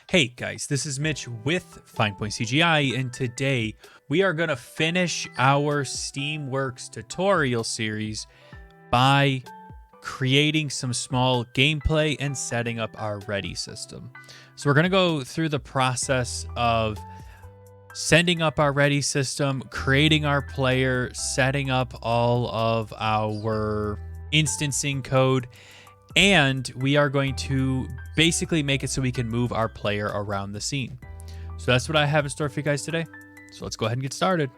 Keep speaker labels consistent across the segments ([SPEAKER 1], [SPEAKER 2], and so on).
[SPEAKER 1] Hey guys, this is Mitch with FinePoint CGI, and today we are going to finish our Steamworks tutorial series by creating some small gameplay and setting up our ready system. So we're going to go through the process of sending up our ready system, creating our player, setting up all of our instancing code, and we are going to basically make it so we can move our player around the scene. So that's what I have in store for you guys today. So let's go ahead and get started.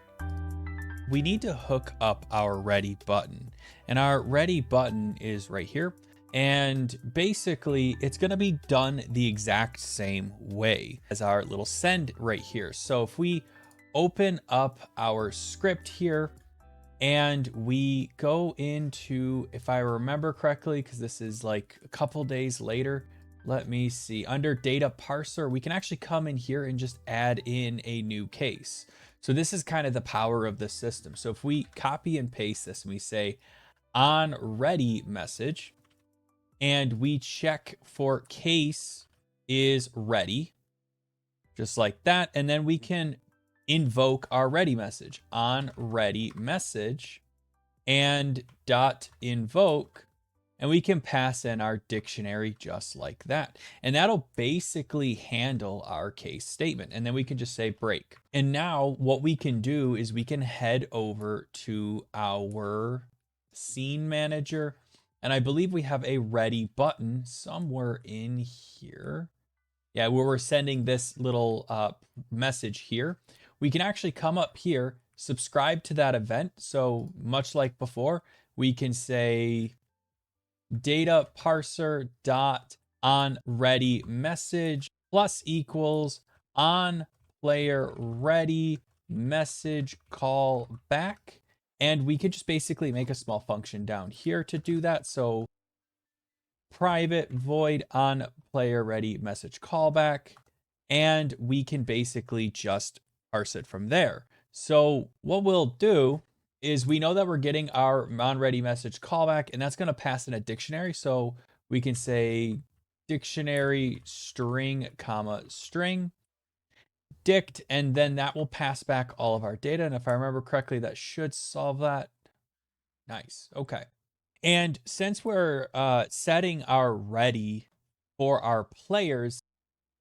[SPEAKER 1] We need to hook up our ready button, and our ready button is right here. And basically it's going to be done the exact same way as our little send right here. So if we open up our script here, and we go into, if I remember correctly, because this is like a couple days later, let me see, under data parser, we can actually come in here and just add in a new case. So this is kind of the power of the system. So if we copy and paste this and we say on ready message, and we check for case is ready, just like that. And then we can invoke our ready message on ready message and dot invoke, and we can pass in our dictionary just like that, and that'll basically handle our case statement. And then we can just say break. And now what we can do is we can head over to our scene manager, and I believe we have a ready button somewhere in here. Yeah, where we're sending this little message here. We can actually come up here, subscribe to that event. So much like before, we can say data parser dot on ready message plus equals on player ready message call back. And we could just basically make a small function down here to do that. So private void on player ready message callback, and we can basically just parse it from there. So what we'll do is we know that we're getting our on ready message callback, and that's going to pass in a dictionary. So we can say dictionary string comma string dict, and then that will pass back all of our data. And if I remember correctly, that should solve that. Nice. Okay. And since we're setting our ready for our players,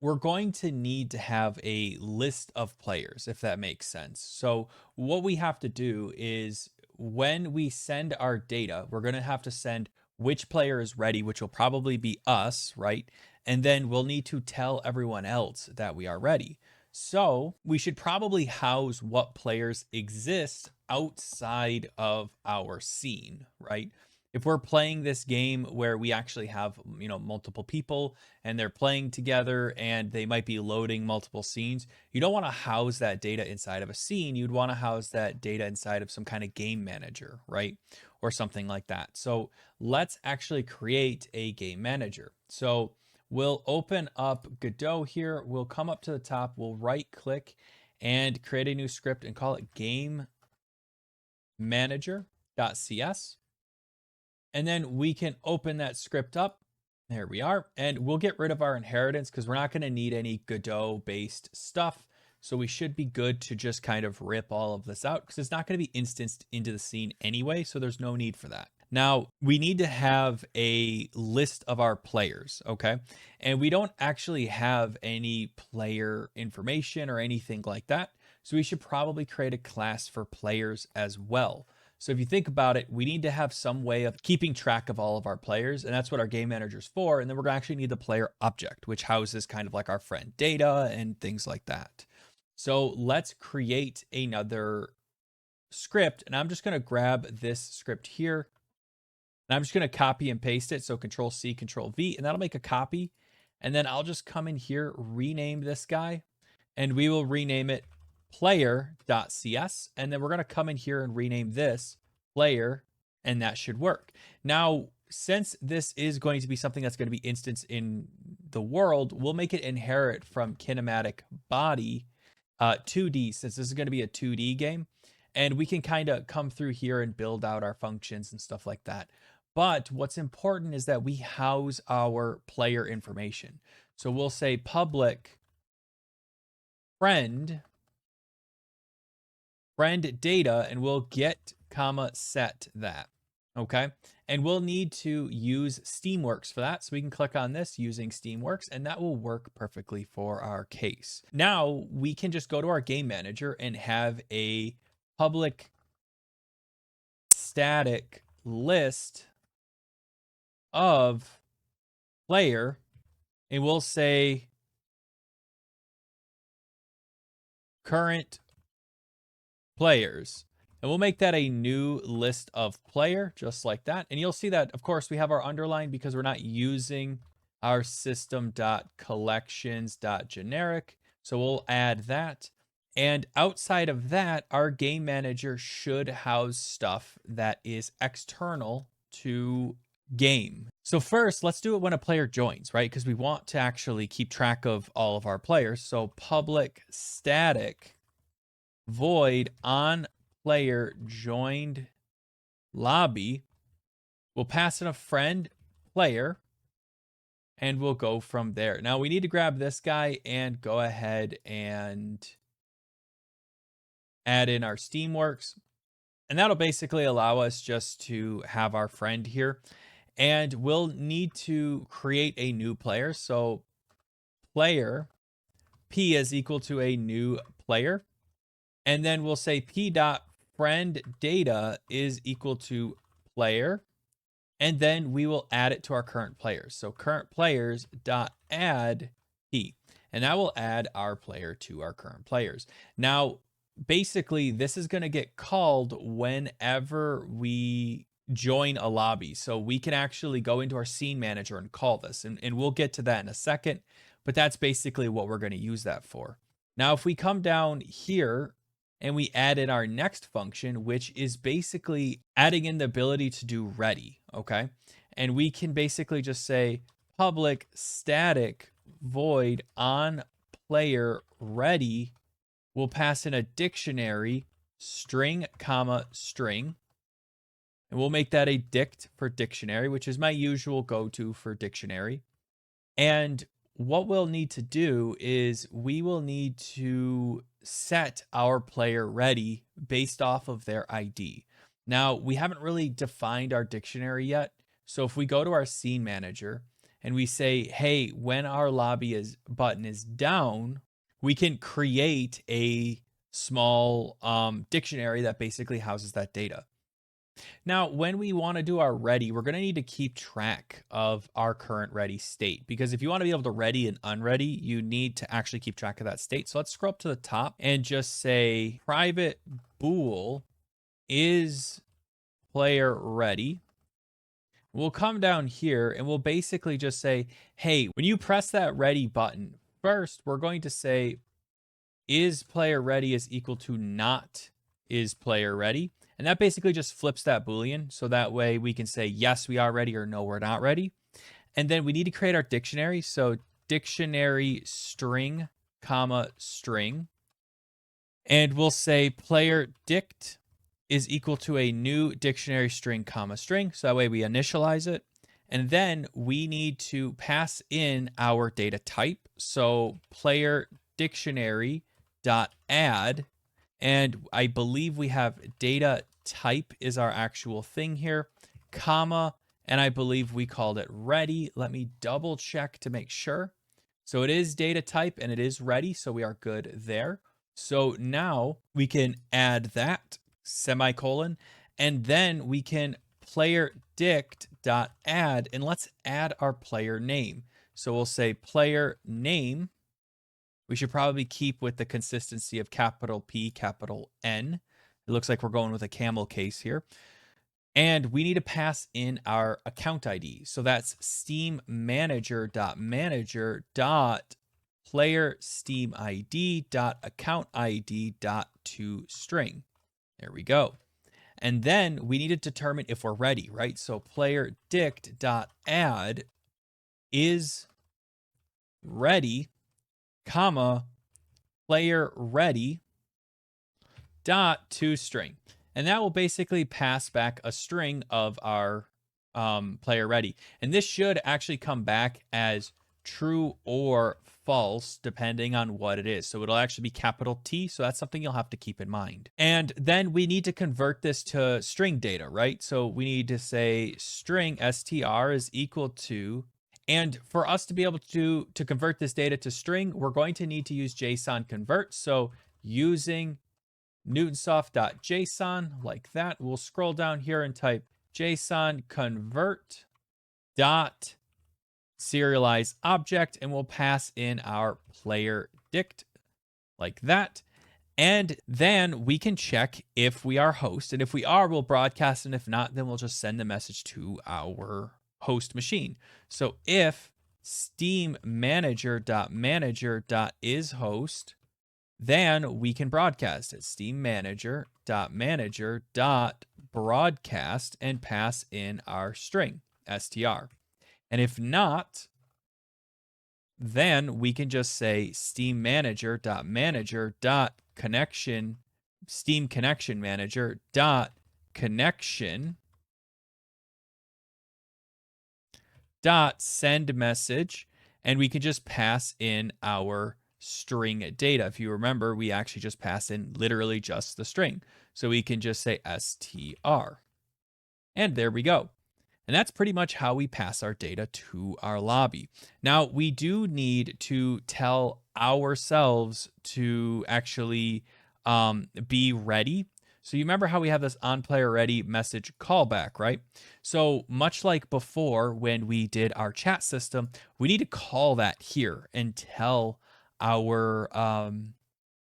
[SPEAKER 1] we're going to need to have a list of players, if that makes sense. So what we have to do is when we send our data, we're going to have to send which player is ready, which will probably be us, right? And then we'll need to tell everyone else that we are ready. So we should probably house what players exist outside of our scene, right? If we're playing this game where we actually have, multiple people and they're playing together and they might be loading multiple scenes, you don't want to house that data inside of a scene. You'd want to house that data inside of some kind of game manager, right? Or something like that. So let's actually create a game manager. So we'll open up Godot here. We'll come up to the top. We'll right click and create a new script and call it game manager.cs. And then we can open that script up. There we are. And we'll get rid of our inheritance because we're not going to need any Godot based stuff. So we should be good to just kind of rip all of this out because it's not going to be instanced into the scene anyway. So there's no need for that. Now we need to have a list of our players. Okay. And we don't actually have any player information or anything like that. So we should probably create a class for players as well. So if you think about it, we need to have some way of keeping track of all of our players, and that's what our game manager is for. And then we're going to actually need the player object, which houses kind of like our friend data and things like that. So let's create another script, and I'm just going to grab this script here, and I'm just going to copy and paste it. So Control C, Control V, and that'll make a copy. And then I'll just come in here, rename this guy, and we will rename it player.cs, and then we're going to come in here and rename this player, and that should work. Now, since this is going to be something that's going to be instanced in the world, we'll make it inherit from kinematic body 2D, since this is going to be a 2D game, and we can kind of come through here and build out our functions and stuff like that. But what's important is that we house our player information. So we'll say public friend data, and we'll get comma set that. Okay. And we'll need to use Steamworks for that. So we can click on this using Steamworks, and that will work perfectly for our case. Now we can just go to our game manager and have a public static list of player, and we'll say current players, and we'll make that a new list of player, just like that. And you'll see that, of course, we have our underline because we're not using our system.collections.generic. So we'll add that. And outside of that, our game manager should house stuff that is external to game. So first, let's do it when a player joins, right? Because we want to actually keep track of all of our players. So public static void on player joined lobby. We'll pass in a friend player, and we'll go from there. Now we need to grab this guy and go ahead and add in our Steamworks. And that'll basically allow us just to have our friend here. And we'll need to create a new player. So player P is equal to a new player. And then we'll say P dot friend data is equal to player. And then we will add it to our current players. So current players dot add P. And that will add our player to our current players. Now, basically, this is going to get called whenever we join a lobby. So we can actually go into our scene manager and call this. And we'll get to that in a second. But that's basically what we're going to use that for. Now, if we come down here and we add in our next function, which is basically adding in the ability to do ready, okay? And we can basically just say public static void on player ready. We'll pass in a dictionary string, comma, string. And we'll make that a dict for dictionary, which is my usual go-to for dictionary. And what we'll need to do is we will need to set our player ready based off of their ID. Now, we haven't really defined our dictionary yet. So if we go to our scene manager and we say, hey, when our lobby button is down, we can create a small dictionary that basically houses that data. Now, when we want to do our ready, we're going to need to keep track of our current ready state, because if you want to be able to ready and unready, you need to actually keep track of that state. So let's scroll up to the top and just say private bool is player ready. We'll come down here and we'll basically just say, hey, when you press that ready button, first, we're going to say is player ready is equal to not is player ready. And that basically just flips that Boolean. So that way we can say, yes, we are ready, or no, we're not ready. And then we need to create our dictionary. So dictionary string, comma, string. And we'll say player dict is equal to a new dictionary string, comma, string. So that way we initialize it. And then we need to pass in our data type. So player dictionary dot add. And I believe we have data type is our actual thing here, comma, and I believe we called it ready. Let me double check to make sure. So it is data type and it is ready. So we are good there. So now we can add that semicolon, and then we can player dict dot add, and let's add our player name. So we'll say player name. We should probably keep with the consistency of capital P, capital N. It looks like we're going with a camel case here. And we need to pass in our account ID. So that's Steam manager.manager.player Steam ID.account ID.toString. There we go. And then we need to determine if we're ready, right? So player dict.add is ready, comma, player ready dot toString. And that will basically pass back a string of our player ready. And this should actually come back as true or false, depending on what it is. So it'll actually be capital T. So that's something you'll have to keep in mind. And then we need to convert this to string data, right? So we need to say string str is equal to, and for us to be able to convert this data to string, we're going to need to use JSON convert. So using newtonsoft.json like that, we'll scroll down here and type JSON convert dot serialize object, and we'll pass in our player dict like that. And then we can check if we are host. And if we are, we'll broadcast. And if not, then we'll just send the message to our host machine. So if Steam manager.manager.isHost, then we can broadcast it. Steam manager.manager.broadcast and pass in our string str. And if not, then we can just say Steam manager.manager.connection, Steam connection manager.connection send message, and we can just pass in our string data. If you remember, we actually just pass in literally just the string. So we can just say str. And there we go. And that's pretty much how we pass our data to our lobby. Now, we do need to tell ourselves to actually be ready. So you remember how we have this on player ready message callback, right? So much like before when we did our chat system, we need to call that here and tell our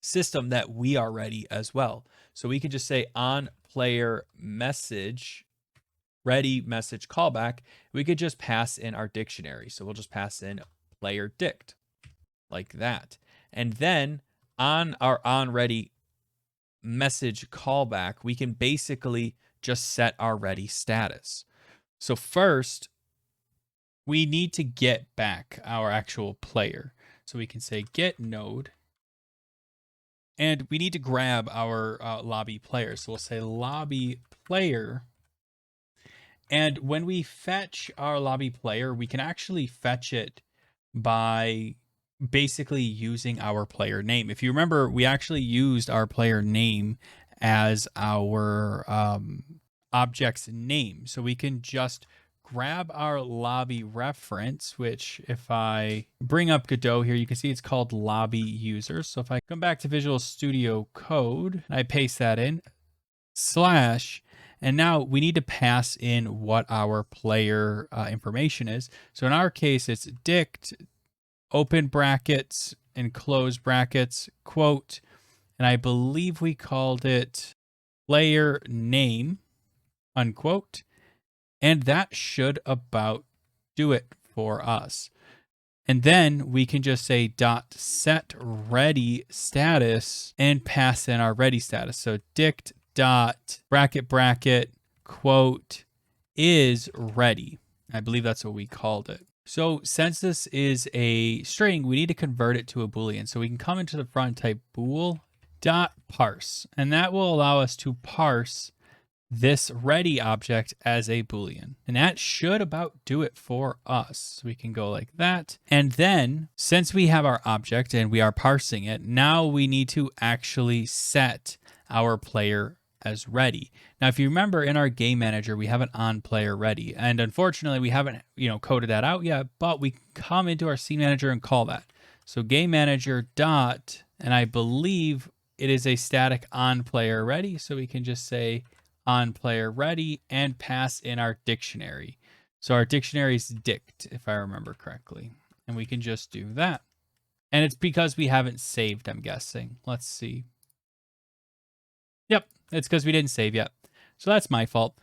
[SPEAKER 1] system that we are ready as well. So we can just say on player message ready message callback. We could just pass in our dictionary. So we'll just pass in player dict like that. And then on our on ready message callback, we can basically just set our ready status. So first, we need to get back our actual player. So we can say get node, and we need to grab our lobby player. So we'll say lobby player. And when we fetch our lobby player, we can actually fetch it by basically using our player name. If you remember, we actually used our player name as our object's name. So we can just grab our lobby reference, which if I bring up Godot here, you can see it's called lobby user. So if I come back to Visual Studio Code, and I paste that in, slash, and now we need to pass in what our player information is. So in our case, it's dict, open brackets and close brackets, quote, and I believe we called it player name, unquote. And that should about do it for us. And then we can just say dot set ready status and pass in our ready status. So dict dot bracket quote is ready. I believe that's what we called it. So since this is a string, we need to convert it to a Boolean. So we can come into the front and type bool dot parse, and that will allow us to parse this ready object as a Boolean. And that should about do it for us. So we can go like that. And then since we have our object and we are parsing it, now we need to actually set our player as ready. Now, if you remember in our game manager, we have an on player ready. And unfortunately, we haven't, coded that out yet, but we come into our scene manager and call that. So game manager dot, and I believe it is a static on player ready. So we can just say on player ready and pass in our dictionary. So our dictionary is dict, if I remember correctly. And we can just do that. And it's because we haven't saved, I'm guessing. Let's see. Yep, it's because we didn't save yet. So that's my fault.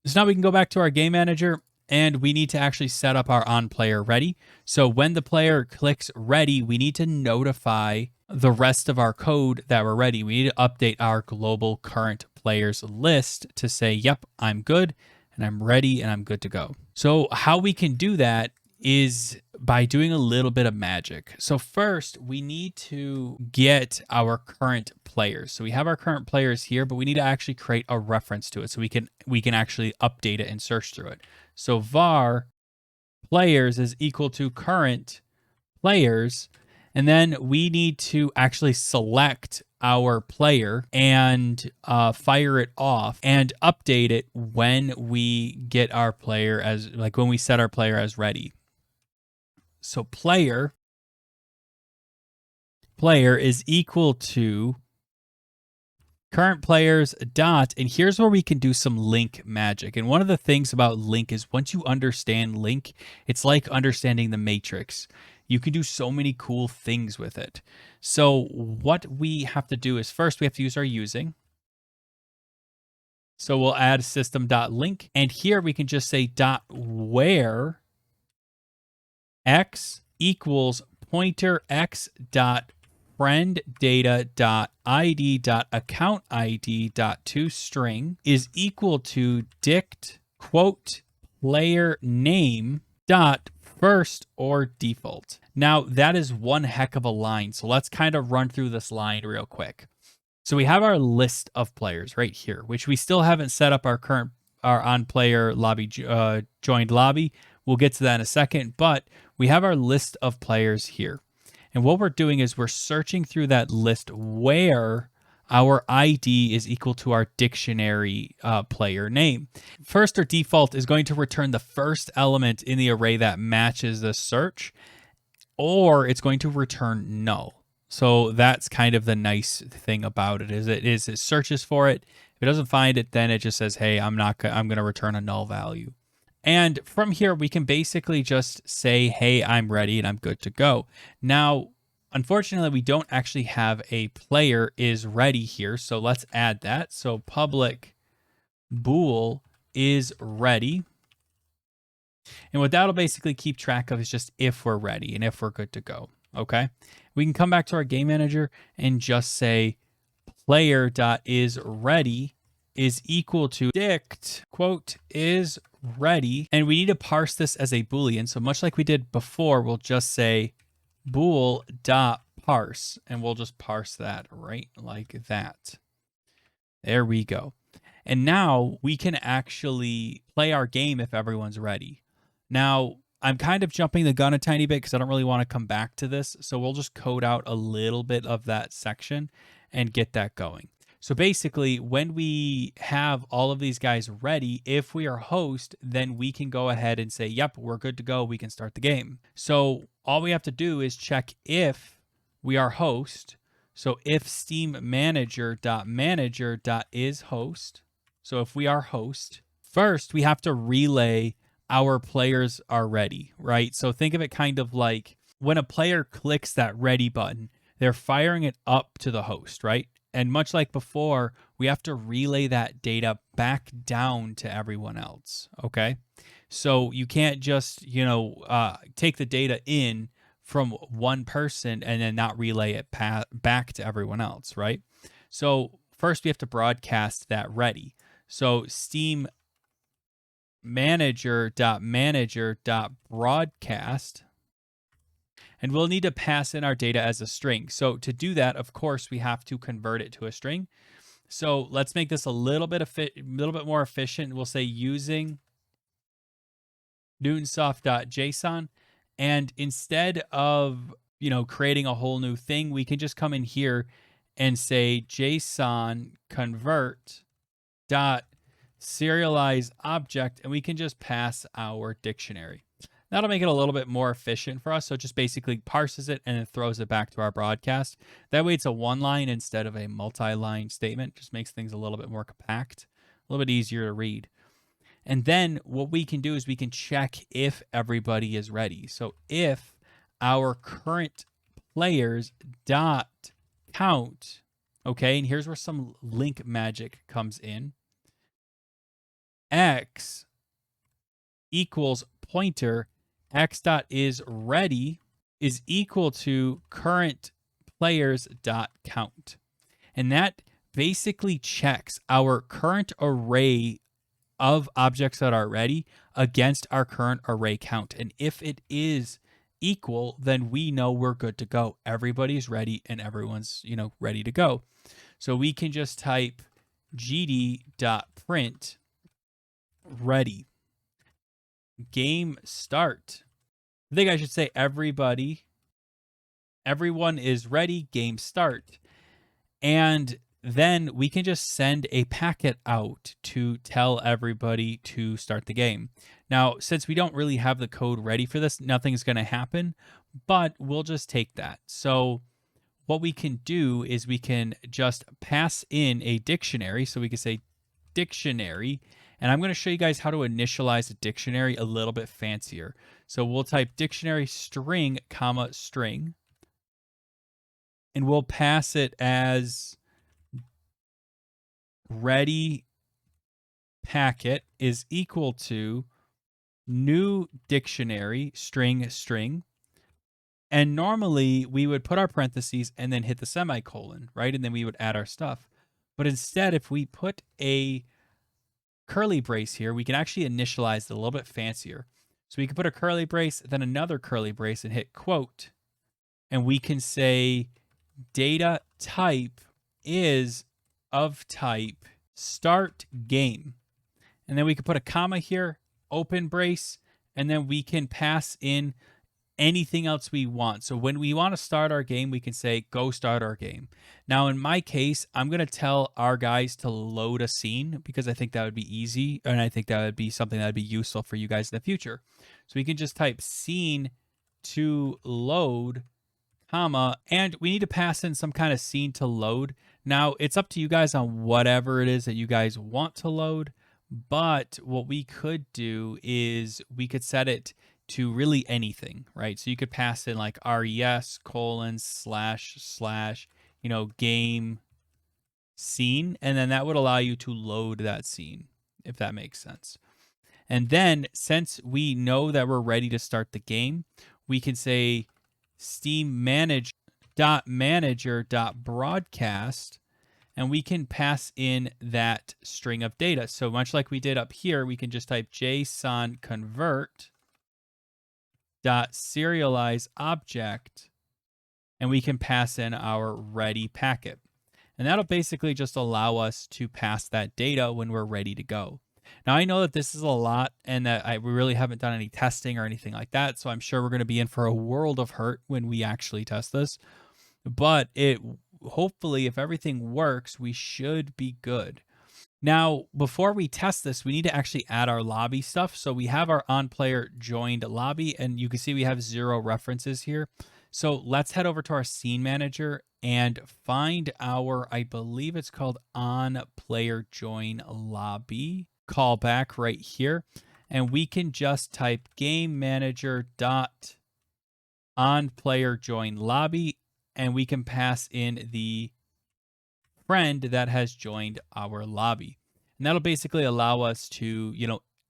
[SPEAKER 1] So now we can go back to our game manager and we need to actually set up our on player ready. So when the player clicks ready, we need to notify the rest of our code that we're ready. We need to update our global current players list to say, yep, I'm good and I'm ready and I'm good to go. So how we can do that is by doing a little bit of magic. So first we need to get our current players. So we have our current players here, but we need to actually create a reference to it so we can actually update it and search through it. So var players is equal to current players. And then we need to actually select our player and fire it off and update it when we get our player as, like when we set our player as ready. So player is equal to current players dot, and here's where we can do some link magic. And one of the things about link is once you understand link, it's like understanding the matrix. You can do so many cool things with it. So what we have to do is first we have to use our using. So we'll add system.link, and here we can just say dot where x equals pointer x dot friend data dot id dot account id dot toString is equal to dict quote player name dot first or default. Now that is one heck of a line. So let's kind of run through this line real quick. So we have our list of players right here, which we still haven't set up our on player lobby joined lobby. We'll get to that in a second, but we have our list of players here. And what we're doing is we're searching through that list where our ID is equal to our dictionary player name. First or default is going to return the first element in the array that matches the search, or it's going to return null. So that's kind of the nice thing about it, is it searches for it. If it doesn't find it, then it just says, hey, I'm going to return a null value. And from here, we can basically just say, hey, I'm ready and I'm good to go. Now, unfortunately, we don't actually have a player is ready here. So let's add that. So public bool is ready. And what that'll basically keep track of is just if we're ready and if we're good to go. Okay. We can come back to our game manager and just say player.isReady is equal to dict quote is ready, and we need to parse this as a boolean. So much like we did before, we'll just say bool dot parse, and we'll just parse that right like that. There we go. And now we can actually play our game if everyone's ready. Now I'm kind of jumping the gun a tiny bit because I don't really want to come back to this, so we'll just code out a little bit of that section and get that going. So basically, when we have all of these guys ready, if we are host, then we can go ahead and say, yep, we're good to go. We can start the game. So all we have to do is check if we are host. So if Steam manager.manager.isHost. So if we are host, first we have to relay our players are ready, right? So think of it kind of like when a player clicks that ready button, they're firing it up to the host, right? And much like before, we have to relay that data back down to everyone else, okay? So you can't just, take the data in from one person and then not relay it back to everyone else, right? So first we have to broadcast that ready. So Steam manager.manager.broadcast, and we'll need to pass in our data as a string. So to do that, of course, we have to convert it to a string. So let's make this a little bit more efficient. We'll say using newtonsoft.json, and instead of creating a whole new thing, we can just come in here and say JSON convert dot serialize object, and we can just pass our dictionary. That'll make it a little bit more efficient for us. So it just basically parses it and then throws it back to our broadcast. That way it's a one line instead of a multi-line statement. Just makes things a little bit more compact, a little bit easier to read. And then what we can do is we can check if everybody is ready. So if our current players dot count, okay, and here's where some link magic comes in. X equals pointer x dot is ready is equal to current players dot count, and that basically checks our current array of objects that are ready against our current array count. And if it is equal, then we know we're good to go. Everybody's ready and everyone's ready to go. So we can just type gd.print ready game start. I think I should say everyone is ready, game start. And then we can just send a packet out to tell everybody to start the game. Now, since we don't really have the code ready for this, nothing's going to happen, but we'll just take that. So what we can do is we can just pass in a dictionary. So we can say dictionary, and I'm going to show you guys how to initialize a dictionary a little bit fancier. So we'll type dictionary string, comma, string, and we'll pass it as ready packet is equal to new dictionary string string. And normally we would put our parentheses and then hit the semicolon, right? And then we would add our stuff. But instead, if we put a curly brace here, we can actually initialize it a little bit fancier. So we can put a curly brace, then another curly brace, and hit quote. And we can say data type is of type start game. And then we can put a comma here, open brace, and then we can pass in anything else we want. So when we want to start our game, we can say go start our game. Now in my case, I'm going to tell our guys to load a scene because I think that would be easy, and I think that would be something that would be useful for you guys in the future. So we can just type scene to load, comma, and we need to pass in some kind of scene to load. Now it's up to you guys on whatever it is that you guys want to load, but what we could do is we could set it to really anything, right? So you could pass in like res : / game scene, and then that would allow you to load that scene, if that makes sense. And then since we know that we're ready to start the game, we can say Steam manager.broadcast, and we can pass in that string of data. So much like we did up here, we can just type JSON convert .serialize object, and we can pass in our ready packet. And that'll basically just allow us to pass that data when we're ready to go. Now, I know that this is a lot and that we really haven't done any testing or anything like that, so I'm sure we're going to be in for a world of hurt when we actually test this. But hopefully, if everything works, we should be good. Now, before we test this, we need to actually add our lobby stuff. So we have our on-player joined lobby, and you can see we have 0 references here. So let's head over to our scene manager and find our, I believe it's called on-player join lobby callback right here. And we can just type game manager dot on-player join lobby, and we can pass in the friend that has joined our lobby. And that'll basically allow us to,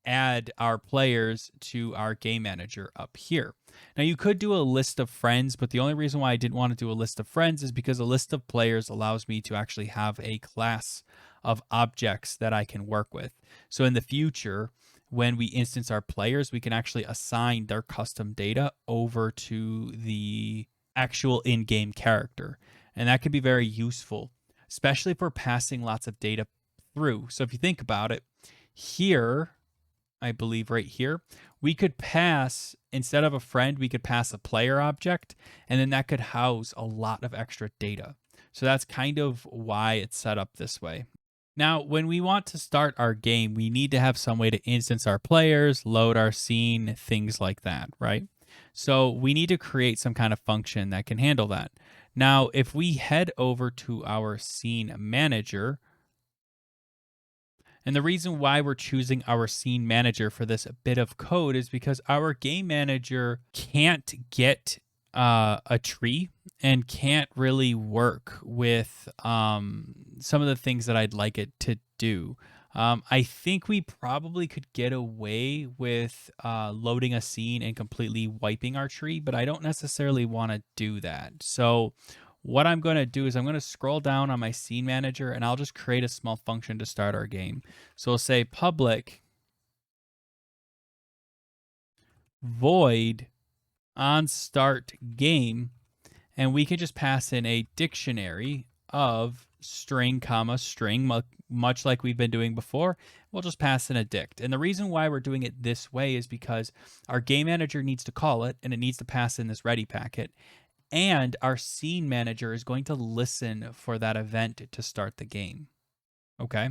[SPEAKER 1] add our players to our game manager up here. Now you could do a list of friends, but the only reason why I didn't want to do a list of friends is because a list of players allows me to actually have a class of objects that I can work with. So in the future, when we instance our players, we can actually assign their custom data over to the actual in-game character. And that can be very useful, especially if we're passing lots of data through. So if you think about it, here, I believe right here, we could pass, instead of a friend, we could pass a player object, and then that could house a lot of extra data. So that's kind of why it's set up this way. Now, when we want to start our game, we need to have some way to instance our players, load our scene, things like that, right? So we need to create some kind of function that can handle that. Now, if we head over to our scene manager, and the reason why we're choosing our scene manager for this bit of code is because our game manager can't get a tree and can't really work with some of the things that I'd like it to do. I think we probably could get away with loading a scene and completely wiping our tree, but I don't necessarily want to do that. So what I'm going to do is I'm going to scroll down on my scene manager, and I'll just create a small function to start our game. So we'll say public void on start game, and we can just pass in a dictionary of string, comma, string, much like we've been doing before. We'll just pass in a dict. And the reason why we're doing it this way is because our game manager needs to call it, and it needs to pass in this ready packet. And our scene manager is going to listen for that event to start the game. Okay.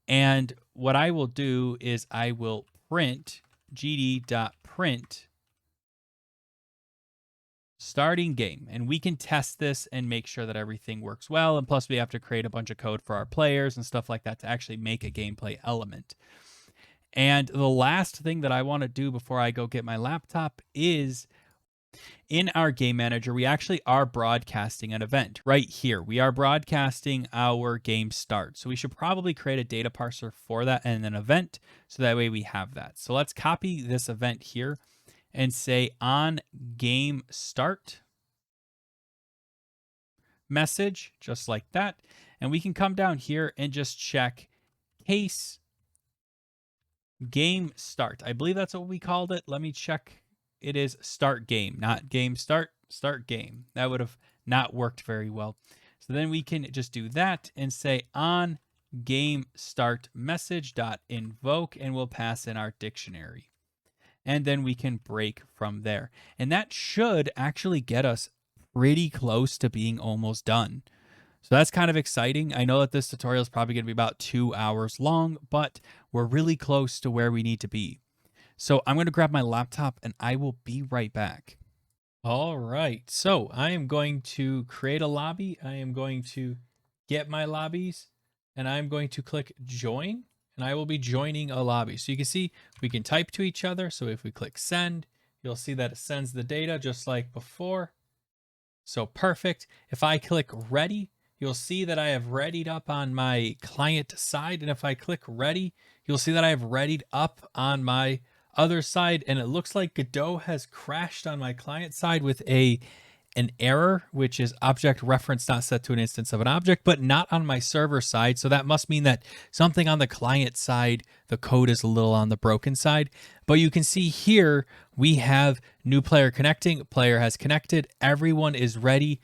[SPEAKER 1] And what I will do is I will print gd.print starting game, and we can test this and make sure that everything works well. And plus we have to create a bunch of code for our players and stuff like that to actually make a gameplay element. And the last thing that I want to do before I go get my laptop is in our game manager, we actually are broadcasting an event right here. We are broadcasting our game start. So we should probably create a data parser for that and an event. So that way we have that. So let's copy this event here and say on game start message, just like that. And we can come down here and just check case game start. I believe that's what we called it. Let me check. It is start game, not game start, start game. That would have not worked very well. So then we can just do that and say on game start message dot invoke, and we'll pass in our dictionary. And then we can break from there. And that should actually get us pretty close to being almost done. So that's kind of exciting. I know that this tutorial is probably going to be about 2 hours long, but we're really close to where we need to be. So I'm going to grab my laptop and I will be right back. All right. So I am going to create a lobby. I am going to get my lobbies and I'm going to click join, and I will be joining a lobby. So you can see we can type to each other. So if we click send, you'll see that it sends the data just like before. So perfect. If I click ready, you'll see that I have readied up on my client side. And if I click ready, you'll see that I have readied up on my other side. And it looks like Godot has crashed on my client side with an error, which is object reference not set to an instance of an object, but not on my server side. So that must mean that something on the client side, the code is a little on the broken side. But you can see here, we have new player connecting, player has connected, everyone is ready,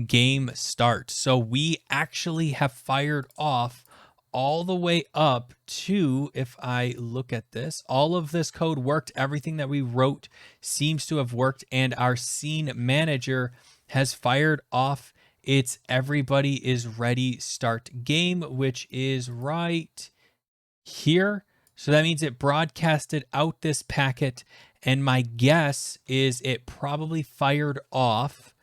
[SPEAKER 1] game start. So we actually have fired off all the way up to, if I look at this, all of this code worked. Everything that we wrote seems to have worked, and our scene manager has fired off its everybody is ready start game, which is right here. So that means it broadcasted out this packet, and my guess is it probably fired off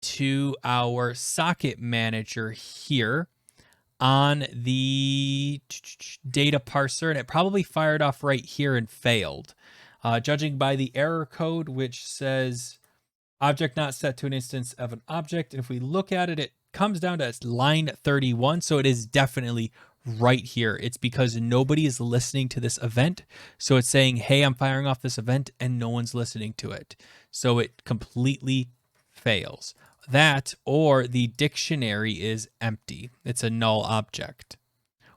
[SPEAKER 1] to our socket manager here on the data parser, and it probably fired off right here and failed. Judging by the error code, which says object not set to an instance of an object. And if we look at it, it comes down to line 31. So it is definitely right here. It's because nobody is listening to this event. So it's saying, hey, I'm firing off this event and no one's listening to it. So it completely fails. That or the dictionary is empty. It's a null object.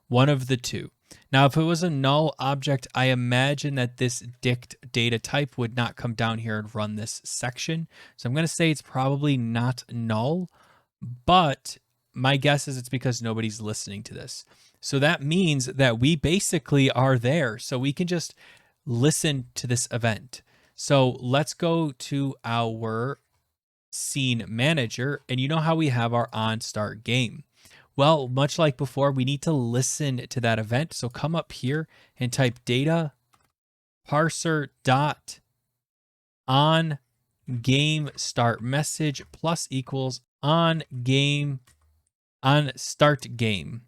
[SPEAKER 1] One of the two. Now, if it was a null object, I imagine that this dict data type would not come down here and run this section. So I'm going to say it's probably not null, but my guess is it's because nobody's listening to this. So that means that we basically are there. So we can just listen to this event. So let's go to our scene manager, and you know how we have our on start game. Well, much like before, we need to listen to that event. So come up here and type data parser dot on game start message plus equals on game on start game.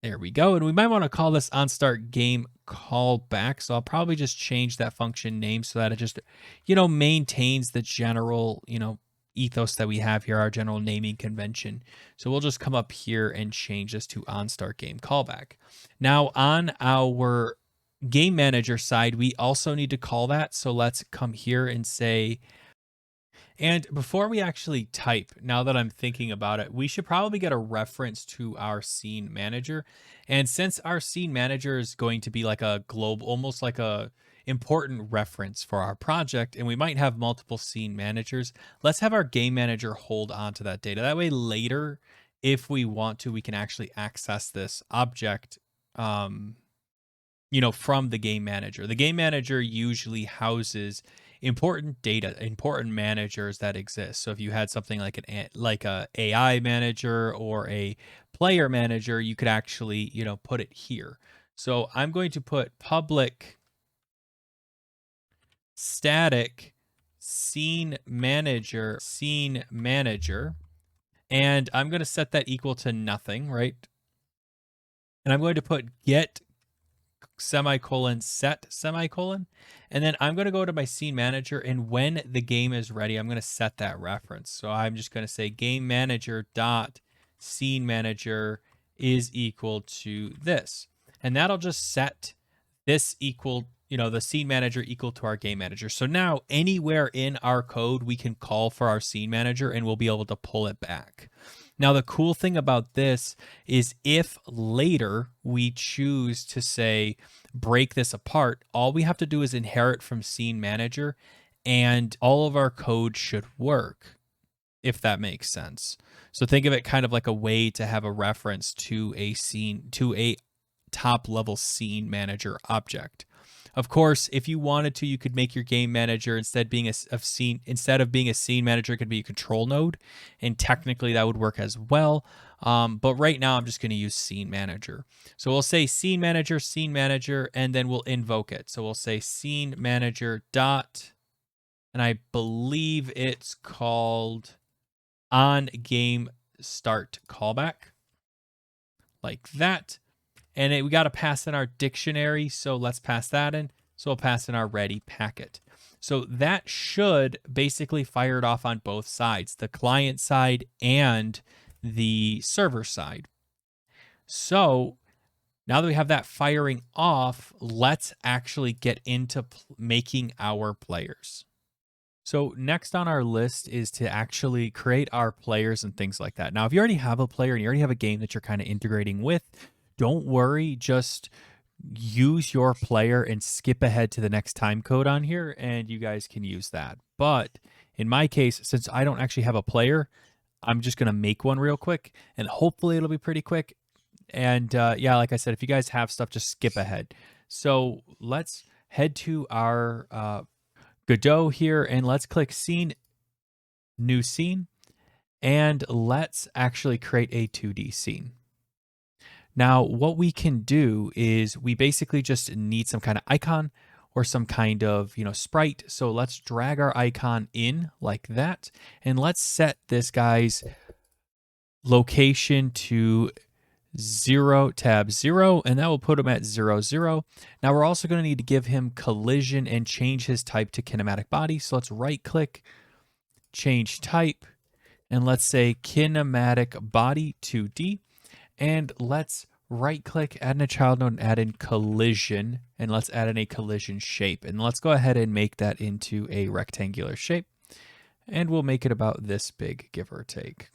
[SPEAKER 1] There we go. And we might want to call this on start game callback. So I'll probably just change that function name so that it just, maintains the general, ethos that we have here, our general naming convention. So we'll just come up here and change this to on start game callback. Now on our game manager side, we also need to call that. So let's come here and say, and before we actually type, now that I'm thinking about it, we should probably get a reference to our scene manager. And since our scene manager is going to be like a global, almost like a important reference for our project, and we might have multiple scene managers, let's have our game manager hold on to that data. That way later, if we want to, we can actually access this object, you know, from the game manager. The game manager usually houses important data, important managers that exist. So if you had something like a AI manager or a player manager, you could actually, you know, put it here. So I'm going to put public static scene manager, and I'm going to set that equal to nothing, right? And I'm going to put get semicolon set semicolon, and then I'm going to go to my scene manager, and when the game is ready, I'm going to set that reference. So I'm just going to say game manager dot scene manager is equal to this, and that'll just set this equal, you know, the scene manager equal to our game manager. So now anywhere in our code we can call for our scene manager and we'll be able to pull it back. Now, the cool thing about this is if later we choose to say break this apart, all we have to do is inherit from scene manager and all of our code should work, if that makes sense. So think of it kind of like a way to have a reference to a scene, to a top level scene manager object. Of course, if you wanted to, you could make your game manager instead of being a scene manager, it could be a control node, and technically that would work as well. But right now, I'm just going to use scene manager. So we'll say scene manager, and then we'll invoke it. So we'll say scene manager dot, and I believe it's called on game start callback, like that. And we got to pass in our dictionary, so let's pass that in. So we'll pass in our ready packet. So that should basically fire it off on both sides, the client side and the server side. So now that we have that firing off, let's actually get into making our players. So next on our list is to actually create our players and things like that. Now, if you already have a player and you already have a game that you're kind of integrating with, don't worry, just use your player and skip ahead to the next time code on here and you guys can use that. But in my case, since I don't actually have a player, I'm just going to make one real quick and hopefully it'll be pretty quick. And yeah, like I said, if you guys have stuff, just skip ahead. So let's head to our Godot here and let's click scene, new scene, and let's actually create a 2D scene. Now, what we can do is we basically just need some kind of icon or some kind of, you know, sprite. So let's drag our icon in like that. And let's set this guy's location to 0 tab 0, and that will put him at 0, 0. Now we're also going to need to give him collision and change his type to kinematic body. So let's right click, change type, and let's say kinematic body 2D. And let's right click, add in a child node, and add in collision, and let's add in a collision shape. And let's go ahead and make that into a rectangular shape. And we'll make it about this big, give or take.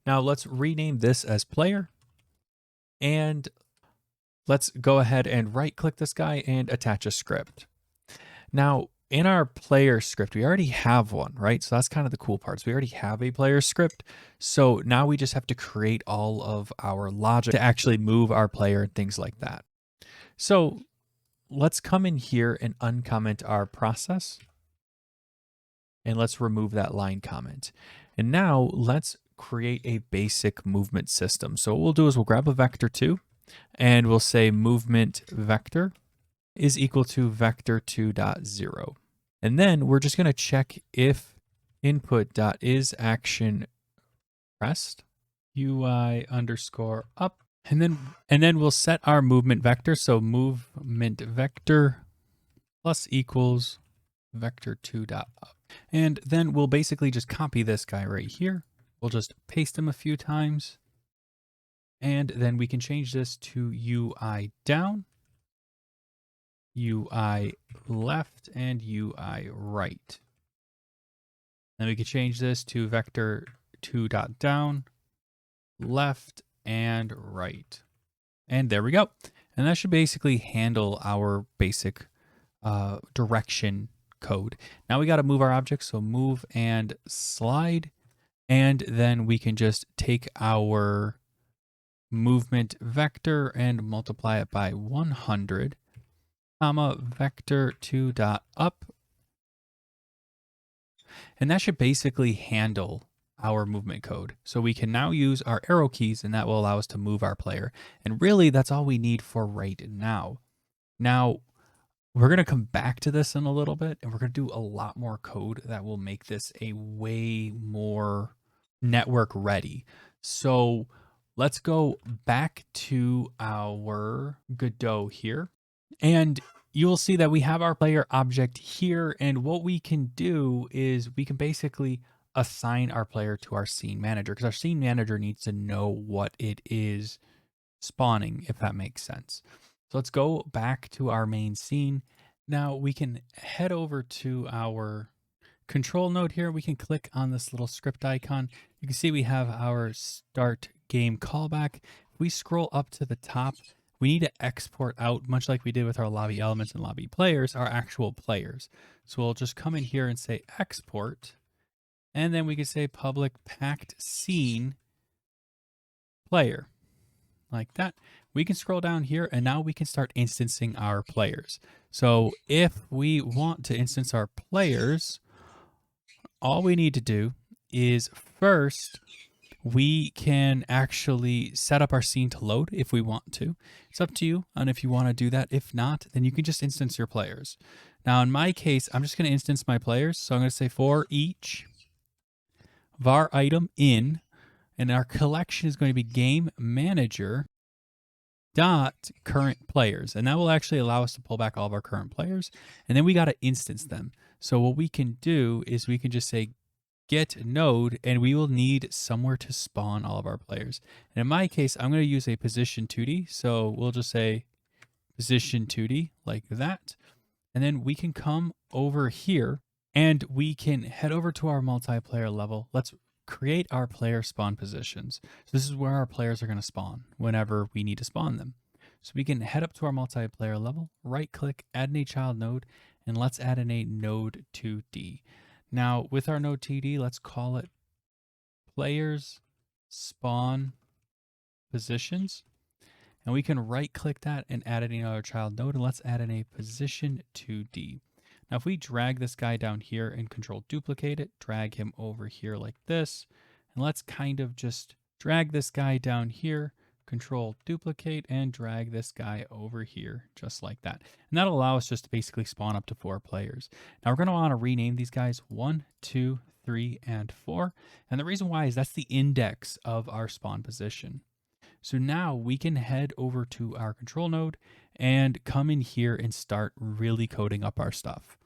[SPEAKER 1] Now let's rename this as player. And let's go ahead and right click this guy and attach a script. Now, in our player script, we already have one, right? So that's kind of the cool part. So we already have a player script. So now we just have to create all of our logic to actually move our player and things like that. So let's come in here and uncomment our process. And let's remove that line comment. And now let's create a basic movement system. So what we'll do is we'll grab a vector 2 and we'll say movement vector is equal to vector2.0. And then we're just going to check if input.isAction pressed UI underscore up. And then we'll set our movement vector. So movement vector plus equals vector2.up. And then we'll basically just copy this guy right here. We'll just paste him a few times. And then we can change this to UI down, UI left, and UI right. Then we can change this to vector 2.down, left, and right. And there we go. And that should basically handle our basic direction code. Now we got to move our object. So move and slide. And then we can just take our movement vector and multiply it by 100, comma, vector2.up. And that should basically handle our movement code. So we can now use our arrow keys, and that will allow us to move our player. And really, that's all we need for right now. Now, we're going to come back to this in a little bit, and we're going to do a lot more code that will make this a way more network ready. So let's go back to our Godot here. And you will see that we have our player object here. And what we can do is we can basically assign our player to our scene manager, because our scene manager needs to know what it is spawning, if that makes sense. So let's go back to our main scene. Now we can head over to our control node here. We can click on this little script icon. You can see we have our start game callback. If we scroll up to the top, we need to export out, much like we did with our lobby elements and lobby players, our actual players. So we'll just come in here and say export, and then we can say public packed scene player, like that. We can scroll down here, and now we can start instancing our players. So if we want to instance our players, all we need to do is first, we can actually set up our scene to load if we want to. It's up to you on if you want to do that. If not, then you can just instance your players. Now, in my case, I'm just going to instance my players. So I'm going to say for each var item in, and our collection is going to be game manager dot current players. And that will actually allow us to pull back all of our current players. And then we got to instance them. So what we can do is we can just say get node, and we will need somewhere to spawn all of our players. And in my case, I'm going to use a position 2D. So we'll just say position 2D like that. And then we can come over here and we can head over to our multiplayer level. Let's create our player spawn positions. So this is where our players are going to spawn whenever we need to spawn them. So we can head up to our multiplayer level, right click, add a child node, and let's add in a node 2D. Now with our node 2D, let's call it players spawn positions. And we can right click that and add in another child node, and let's add in a position 2D. Now, if we drag this guy down here and control duplicate it, drag him over here like this, and let's kind of just drag this guy down here, control duplicate, and drag this guy over here just like that. And that'll allow us just to basically spawn up to 4 players. Now, we're going to want to rename these guys 1, 2, 3, and 4. And the reason why is that's the index of our spawn position. So now we can head over to our control node and come in here and start really coding up our stuff.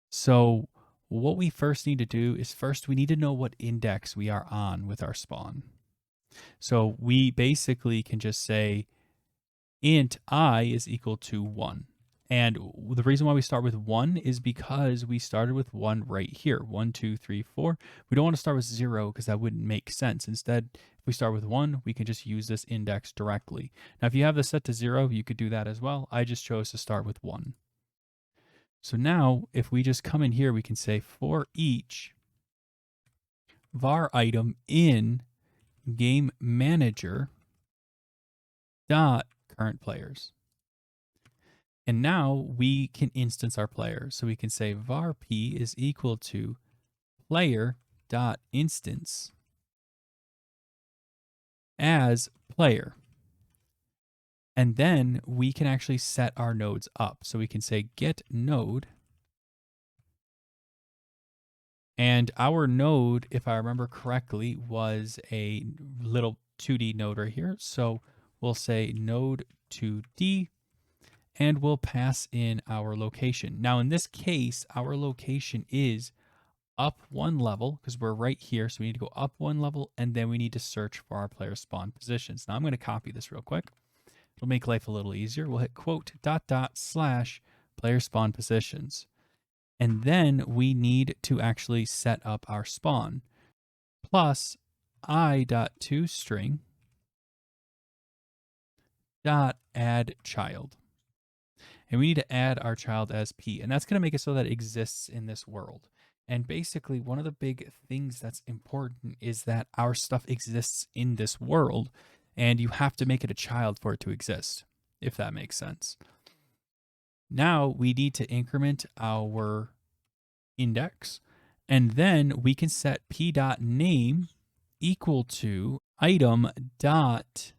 [SPEAKER 1] So what we first need to do is we need to know what index we are on with our spawn. So we basically can just say int I is equal to 1. And the reason why we start with 1 is because we started with 1 right here. 1, 2, 3, 4. We don't want to start with 0 because that wouldn't make sense. Instead, if we start with 1, we can just use this index directly. Now, if you have this set to 0, you could do that as well. I just chose to start with 1. So now, if we just come in here, we can say for each var item in game manager dot current players. And now we can instance our player. So we can say var p is equal to player dot instance as player. And then we can actually set our nodes up. So we can say get node. And our node, if I remember correctly, was a little 2D node right here. So we'll say node 2D. And we'll pass in our location. Now, in this case, our location is up 1 level because we're right here. So we need to go up 1 level, and then we need to search for our player spawn positions. Now, I'm going to copy this real quick. It'll make life a little easier. We'll hit quote / player spawn positions. And then we need to actually set up our spawn plus i.toString .add child. And we need to add our child as P. And that's going to make it so that it exists in this world. And basically, one of the big things that's important is that our stuff exists in this world, and you have to make it a child for it to exist, if that makes sense. Now we need to increment our index, and then we can set p.name equal to item dot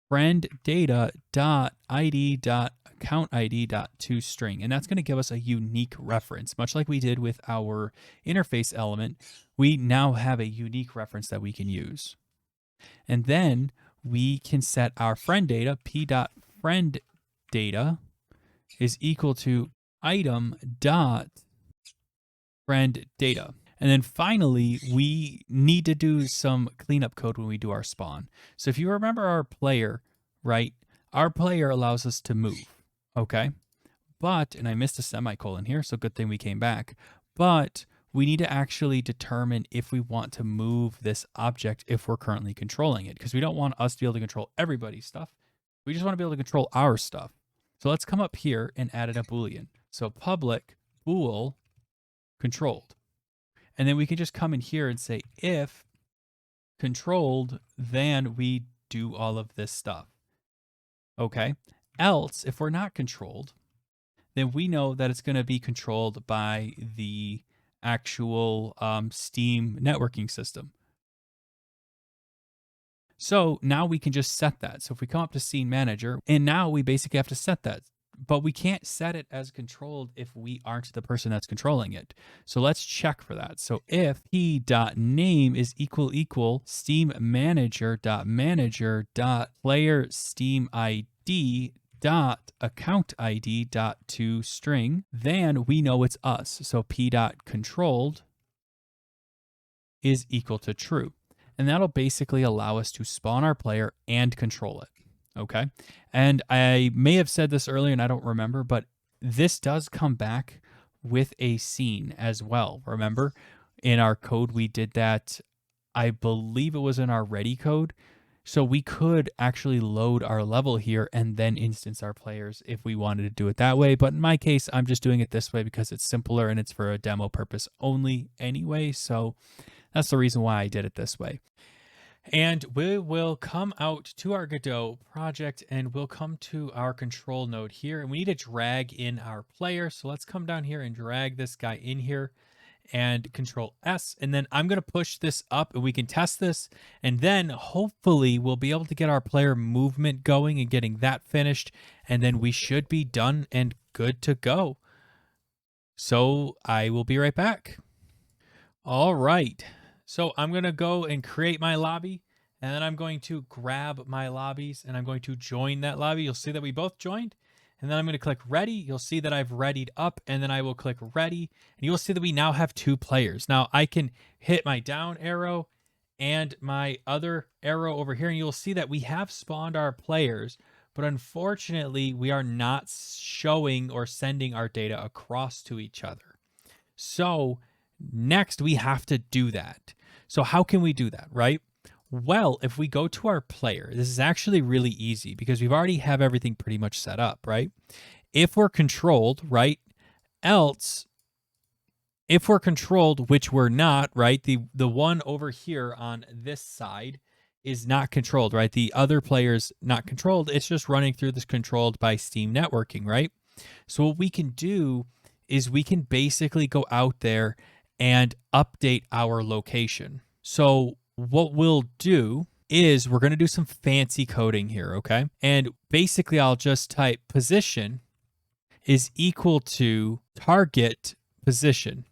[SPEAKER 1] friend data dot id dot account id dot toString, and that's going to give us a unique reference. Much like we did with our interface element, we now have a unique reference that we can use. And then we can set our friend data, p dot friend data is equal to item dot friend data. And then finally, we need to do some cleanup code when we do our spawn. So if you remember our player, right, our player allows us to move, okay? But, and I missed a semicolon here, so good thing we came back, but we need to actually determine if we want to move this object if we're currently controlling it, because we don't want us to be able to control everybody's stuff. We just want to be able to control our stuff. So let's come up here and add in a Boolean. So public bool controlled. And then we can just come in here and say if controlled, then we do all of this stuff. Okay. Else, if we're not controlled, then we know that it's going to be controlled by the actual Steam networking system. So now we can just set that. So if we come up to Scene Manager, and now we basically have to set that. But we can't set it as controlled if we aren't the person that's controlling it. So let's check for that. So if p.name is equal Steam Manager.manager.player Steam ID dot account ID dot toString, then we know it's us. So p.controlled is equal to true. And that'll basically allow us to spawn our player and control it. Okay. And I may have said this earlier and I don't remember, but this does come back with a scene as well. Remember, in our code, we did that. I believe it was in our ready code. So we could actually load our level here and then instance our players if we wanted to do it that way. But in my case, I'm just doing it this way because it's simpler and it's for a demo purpose only anyway. So that's the reason why I did it this way. And we will come out to our Godot project and we'll come to our control node here. And we need to drag in our player. So let's come down here and drag this guy in here and Control S. And then I'm going to push this up and we can test this. And then hopefully we'll be able to get our player movement going and getting that finished. And then we should be done and good to go. So I will be right back. All right. So I'm going to go and create my lobby, and then I'm going to grab my lobbies, and I'm going to join that lobby. You'll see that we both joined, and then I'm going to click ready. You'll see that I've readied up, and then I will click ready, and you'll see that we now have 2 players. Now I can hit my down arrow and my other arrow over here, and you'll see that we have spawned our players, but unfortunately we are not showing or sending our data across to each other. So next, we have to do that. So how can we do that, right? Well, if we go to our player, this is actually really easy because we've already have everything pretty much set up, right? If we're controlled, right? Else, if we're controlled, which we're not, right? The one over here on this side is not controlled, right? The other player's not controlled. It's just running through this controlled by Steam networking, right? So what we can do is we can basically go out there and update our location. So what we'll do is we're going to do some fancy coding here, okay? And basically I'll just type position is equal to target position,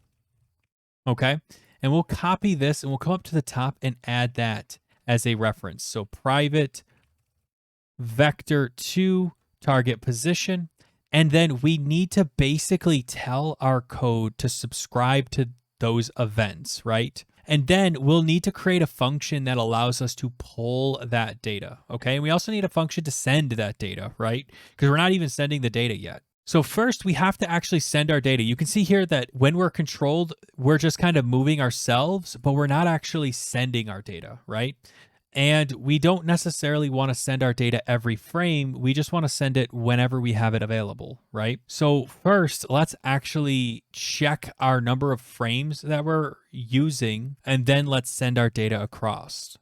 [SPEAKER 1] okay? And we'll copy this and we'll come up to the top and add that as a reference. So private vector to target position. And then we need to basically tell our code to subscribe to those events, right? And then we'll need to create a function that allows us to pull that data, okay? And we also need a function to send that data, right? Because we're not even sending the data yet. So first, we have to actually send our data. You can see here that when we're controlled, we're just kind of moving ourselves, but we're not actually sending our data, right? And we don't necessarily want to send our data every frame. We just want to send it whenever we have it available, right? So first, let's actually check our number of frames that we're using, and then let's send our data across.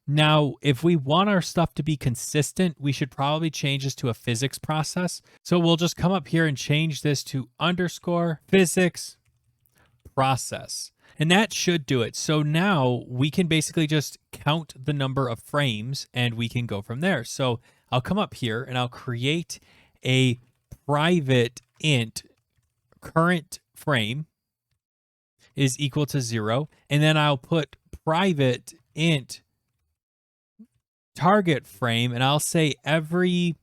[SPEAKER 1] Now, if we want our stuff to be consistent, we should probably change this to a physics process. So we'll just come up here and change this to underscore physics process. And that should do it. So now we can basically just count the number of frames and we can go from there. So I'll come up here and I'll create a private int current frame is equal to 0. And then I'll put private int target frame, and I'll say every,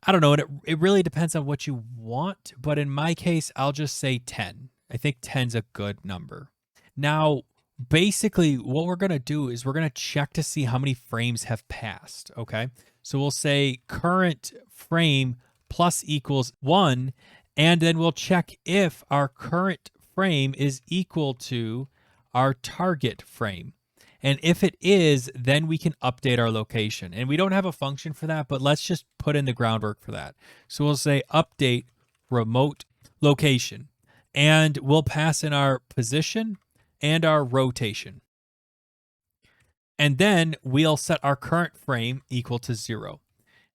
[SPEAKER 1] I don't know, it really depends on what you want, but in my case, I'll just say 10. I think 10's a good number. Now, basically, what we're going to do is we're going to check to see how many frames have passed, okay? So we'll say current frame plus equals 1, and then we'll check if our current frame is equal to our target frame. And if it is, then we can update our location. And we don't have a function for that, but let's just put in the groundwork for that. So we'll say update remote location, and we'll pass in our position and our rotation. And then we'll set our current frame equal to 0.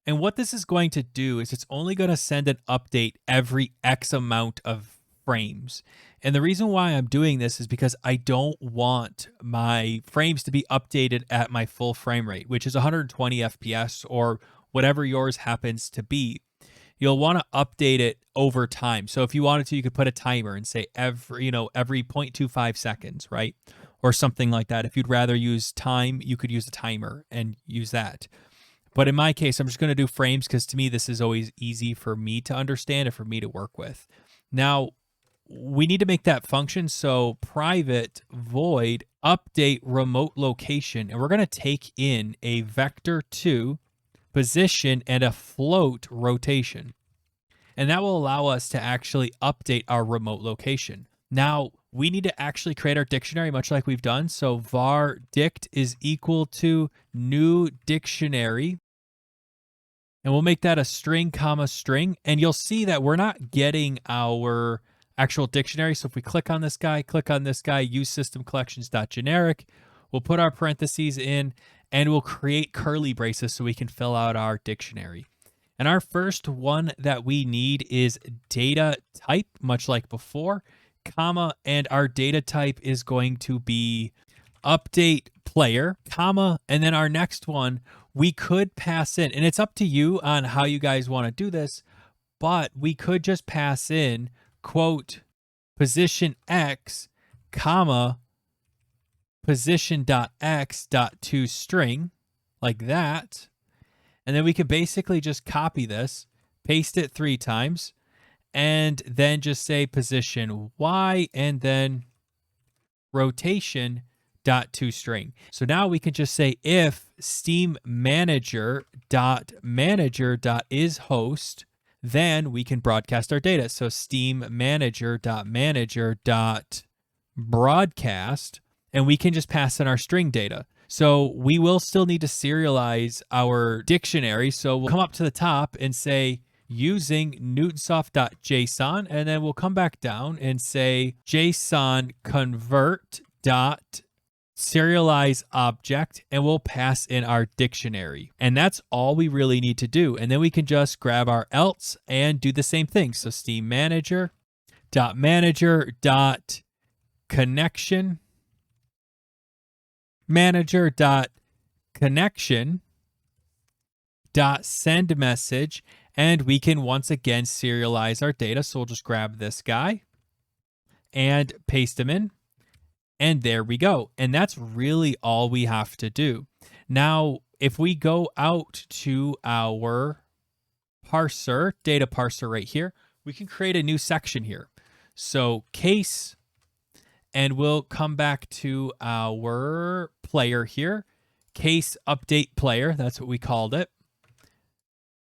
[SPEAKER 1] And what this is going to do is it's only going to send an update every X amount of frames. And the reason why I'm doing this is because I don't want my frames to be updated at my full frame rate, which is 120 FPS or whatever yours happens to be. You'll want to update it over time. So if you wanted to, you could put a timer and say every 0.25 seconds, right? Or something like that. If you'd rather use time, you could use a timer and use that. But in my case, I'm just going to do frames because to me, this is always easy for me to understand and for me to work with. Now, we need to make that function. So private void update remote location. And we're going to take in a vector2 position and a float rotation. And that will allow us to actually update our remote location. Now, we need to actually create our dictionary much like we've done. So var dict is equal to new dictionary. And we'll make that a string comma string. And you'll see that we're not getting our actual dictionary. So if we click on this guy, use system collections.generic, we'll put our parentheses in and we'll create curly braces so we can fill out our dictionary. And our first one that we need is data type, much like before, comma, and our data type is going to be update player, comma, and then our next one, we could pass in, and it's up to you on how you guys want to do this, but we could just pass in, quote, position X, comma, position.x.toString, like that. And then we could basically just copy this, paste it 3 times, and then just say position Y and then rotation .toString. So now we can just say if Steam manager.manager.isHost, then we can broadcast our data. So Steam manager.manager.broadcast, and we can just pass in our string data. So we will still need to serialize our dictionary. So we'll come up to the top and say using newtonsoft.json, and then we'll come back down and say JSON convert dot serialize object, and we'll pass in our dictionary. And that's all we really need to do. And then we can just grab our else and do the same thing. So Steam manager.connection manager.connection.send message, and we can once again serialize our data. So we'll just grab this guy and paste him in, and there we go. And that's really all we have to do. Now, if we go out to our parser, data parser right here, we can create a new section here. So case, and we'll come back to our player here. Case update player, that's what we called it.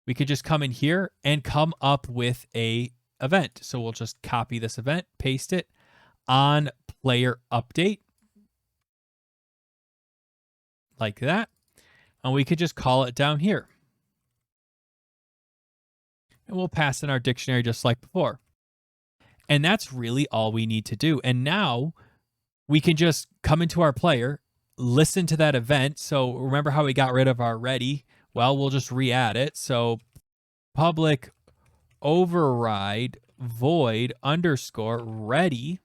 [SPEAKER 1] We could just come in here and come up with a event. So we'll just copy this event, paste it on player update, like that. and we could just call it down here. And we'll pass in our dictionary just like before. And that's really all we need to do. And now we can just come into our player, listen to that event. So remember how we got rid of our ready? Well, we'll just re-add it. So public override void underscore ready.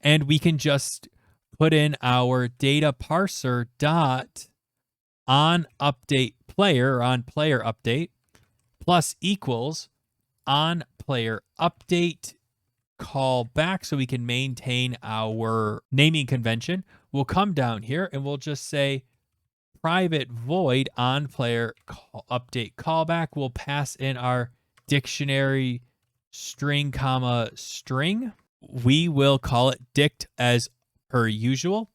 [SPEAKER 1] And we can just put in our data parser dot on update player, or on player update, plus equals on player update call back, so we can maintain our naming convention. We'll come down here and we'll just say private void on player update callback. We'll pass in our dictionary string comma string. We will call it dict as per usual.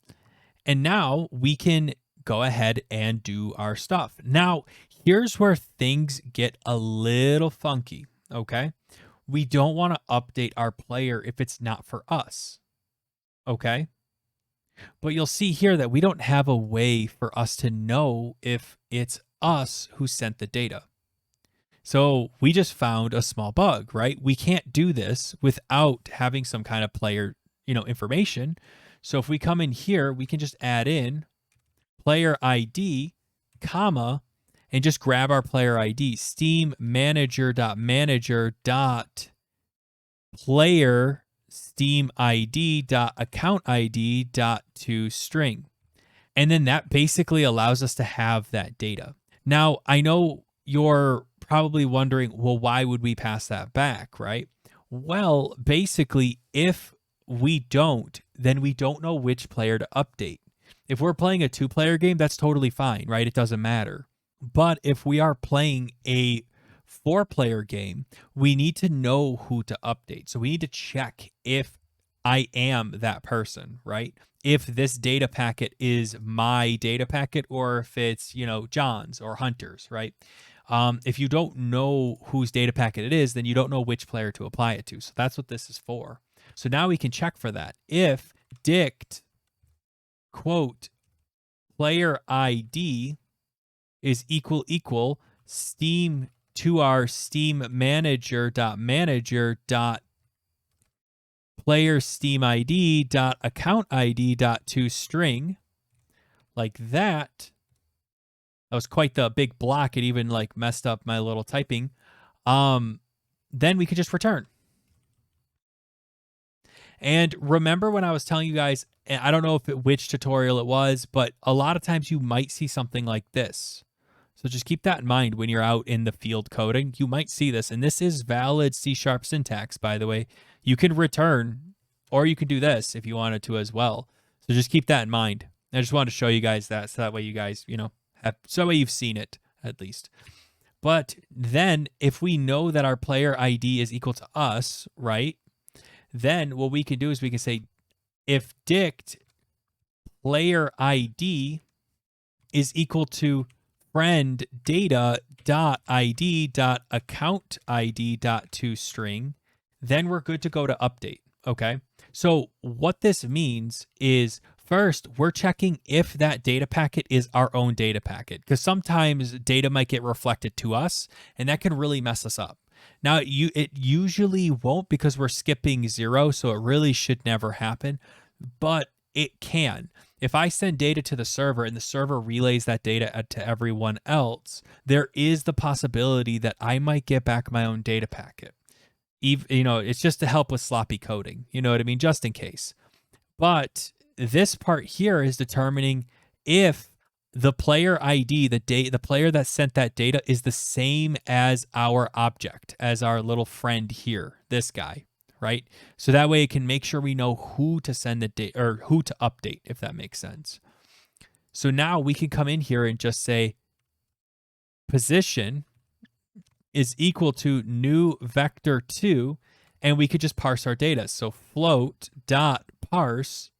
[SPEAKER 1] And now we can go ahead and do our stuff. Now, here's where things get a little funky, okay? We don't want to update our player if it's not for us, okay? But you'll see here that we don't have a way for us to know if it's us who sent the data. So we just found a small bug, right? We can't do this without having some kind of player, information. So if we come in here, we can just add in player ID, comma, and just grab our player ID, Steam manager.manager.player Steam ID.account ID.toString. And then that basically allows us to have that data. Now, I know you're probably wondering, well, why would we pass that back, right? Well, basically, if we don't, then we don't know which player to update. If we're playing a 2-player game, that's totally fine, right? It doesn't matter. But if we are playing a 4-player game, we need to know who to update. So we need to check if I am that person, right? If this data packet is my data packet, or if it's, John's or Hunter's, right? If you don't know whose data packet it is, then you don't know which player to apply it to. So that's what this is for. So now we can check for that. If dict quote player ID is equal Steam to our Steam manager.manager.player Steam ID.account ID.toString, like that. That was quite the big block. It even messed up my little typing. Then we could just return. And remember when I was telling you guys, I don't know which tutorial it was, but a lot of times you might see something like this. So just keep that in mind when you're out in the field coding. You might see this, and this is valid C# syntax, by the way. You can return, or you can do this if you wanted to as well. So just keep that in mind. I just wanted to show you guys that, so that way you guys, so that way you've seen it at least. But then if we know that our player ID is equal to us, right? Then what we can do is we can say if dict player ID is equal to friend data dot ID dot account ID dot toString, then we're good to go to update. Okay. So what this means is, first, we're checking if that data packet is our own data packet, because sometimes data might get reflected to us, and that can really mess us up. Now, it usually won't, because we're skipping 0, so it really should never happen, but it can. If I send data to the server and the server relays that data to everyone else, there is the possibility that I might get back my own data packet. It's just to help with sloppy coding, you know what I mean? Just in case. But this part here is determining if the player ID, the player that sent that data, is the same as our object, as our little friend here, this guy, right? So that way it can make sure we know who to send the data, or who to update, if that makes sense. So now we can come in here and just say position is equal to new vector 2, and we could just parse our data. So float dot parse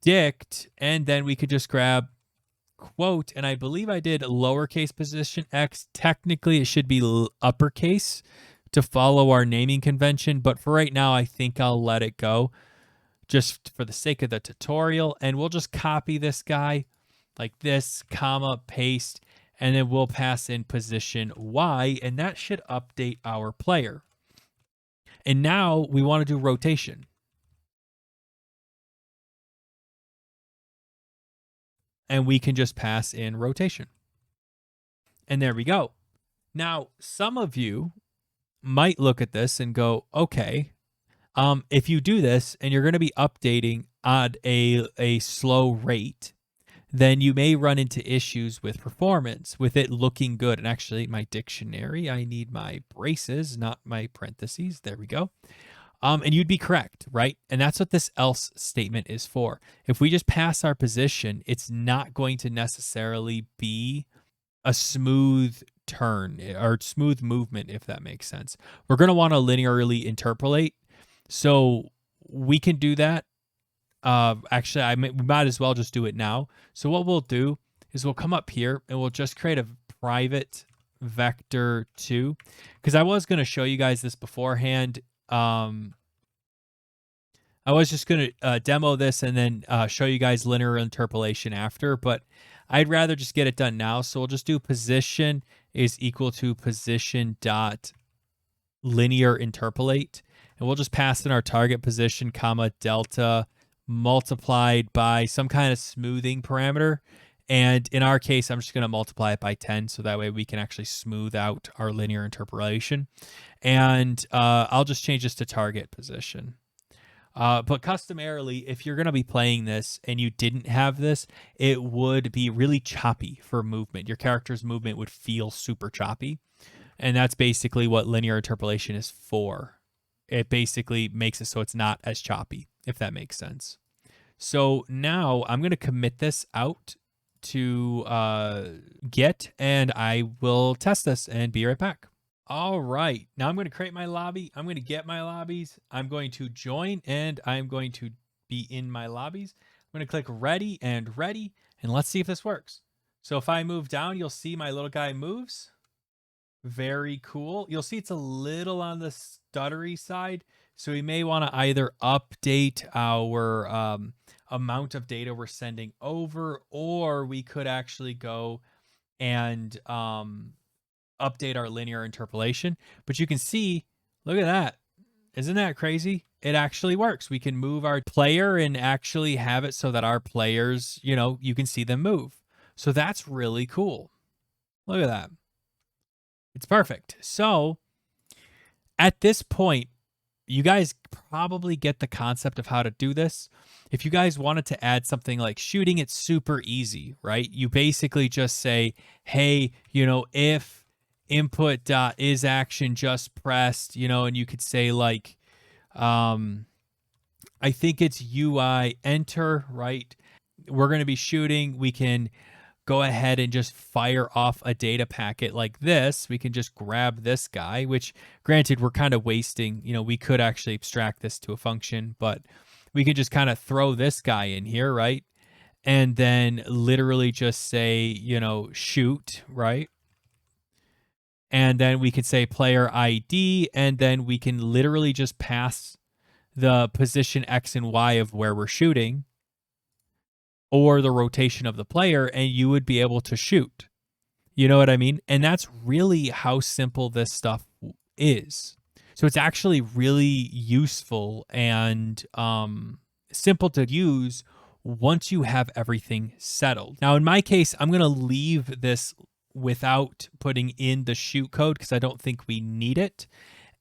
[SPEAKER 1] dict, and then we could just grab quote, and I believe I did lowercase position x. Technically, it should be uppercase to follow our naming convention, but for right now, I think I'll let it go just for the sake of the tutorial, and we'll just copy this guy, like this, comma, paste, and then we'll pass in position Y, and that should update our player. And now we want to do rotation. And we can just pass in rotation. And there we go. Now, some of you might look at this and go, okay, if you do this and you're going to be updating at a slow rate, then you may run into issues with performance, with it looking good. And actually, my dictionary, I need my braces, not my parentheses. There we go. And you'd be correct, right? And that's what this else statement is for. If we just pass our position, it's not going to necessarily be a smooth turn or smooth movement, if that makes sense. We're going to want to linearly interpolate. So we can do that. Actually, we might as well just do it now. So what we'll do is we'll come up here and we'll just create a private vector 2, because I was going to show you guys this beforehand. I was just going to demo this and then show you guys linear interpolation after, but I'd rather just get it done now. So we'll just do position is equal to position dot linear interpolate, and we'll just pass in our target position, comma, delta multiplied by some kind of smoothing parameter. And in our case, I'm just going to multiply it by 10. So that way we can actually smooth out our linear interpolation. And I'll just change this to target position. But customarily, if you're going to be playing this and you didn't have this, it would be really choppy for movement. Your character's movement would feel super choppy. And that's basically what linear interpolation is for. It basically makes it so it's not as choppy, if that makes sense. So now I'm going to commit this out to Git, and I will test this and be right back. All right, now I'm going to create my lobby. I'm going to get my lobbies. I'm going to join, and I'm going to be in my lobbies. I'm going to click ready, and let's see if this works. So if I move down, you'll see my little guy moves. Very cool. You'll see it's a little on the stuttery side, so we may want to either update our amount of data we're sending over, or we could actually go and update our linear interpolation. But you can see, look at that. Isn't that crazy? It actually works. We can move our player and actually have it so that our players, you can see them move. So that's really cool. Look at that. It's perfect. So at this point, you guys probably get the concept of how to do this. If you guys wanted to add something like shooting, it's super easy, right? You basically just say, hey, if input.isAction just pressed, and you could say like, I think it's UI enter, right? We're going to be shooting. We can go ahead and just fire off a data packet like this. We can just grab this guy, which granted we're kind of wasting, we could actually abstract this to a function, but we could just kind of throw this guy in here, right? And then literally just say, shoot, right? And then we could say player ID, and then we can literally just pass the position X and Y of where we're shooting, or the rotation of the player, and you would be able to shoot. You know what I mean? And that's really how simple this stuff is. So it's actually really useful and simple to use once you have everything settled. Now, in my case, I'm going to leave this without putting in the shoot code because I don't think we need it.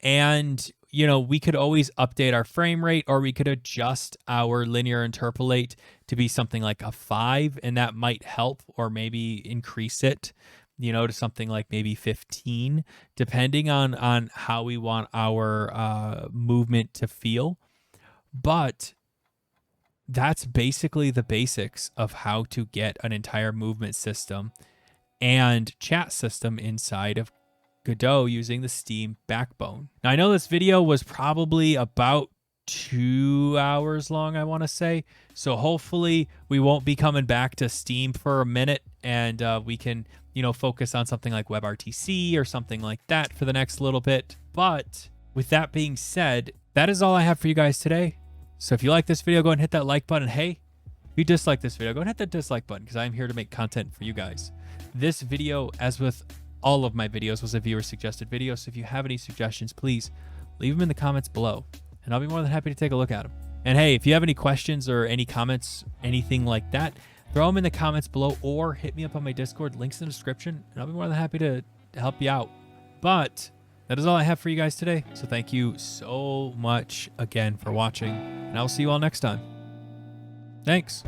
[SPEAKER 1] And we could always update our frame rate, or we could adjust our linear interpolate to be something like a 5, and that might help, or maybe increase it, to something like maybe 15, depending on how we want our movement to feel. But that's basically the basics of how to get an entire movement system and chat system inside of Godot using the Steam backbone. Now, I know this video was probably about 2 hours long, I want to say. So hopefully we won't be coming back to Steam for a minute, and we can, focus on something like WebRTC or something like that for the next little bit. But with that being said, that is all I have for you guys today. So if you like this video, go ahead and hit that like button. Hey, If you dislike this video, go and hit that dislike button because I'm here to make content for you guys. This video, as with all of my videos, was a viewer suggested video. So if you have any suggestions, please leave them in the comments below and I'll be more than happy to take a look at them. And hey, if you have any questions or any comments, anything like that, throw them in the comments below or hit me up on my Discord. Links in the description and I'll be more than happy to help you out. But that is all I have for you guys today. So thank you so much again for watching and I'll see you all next time. Thanks.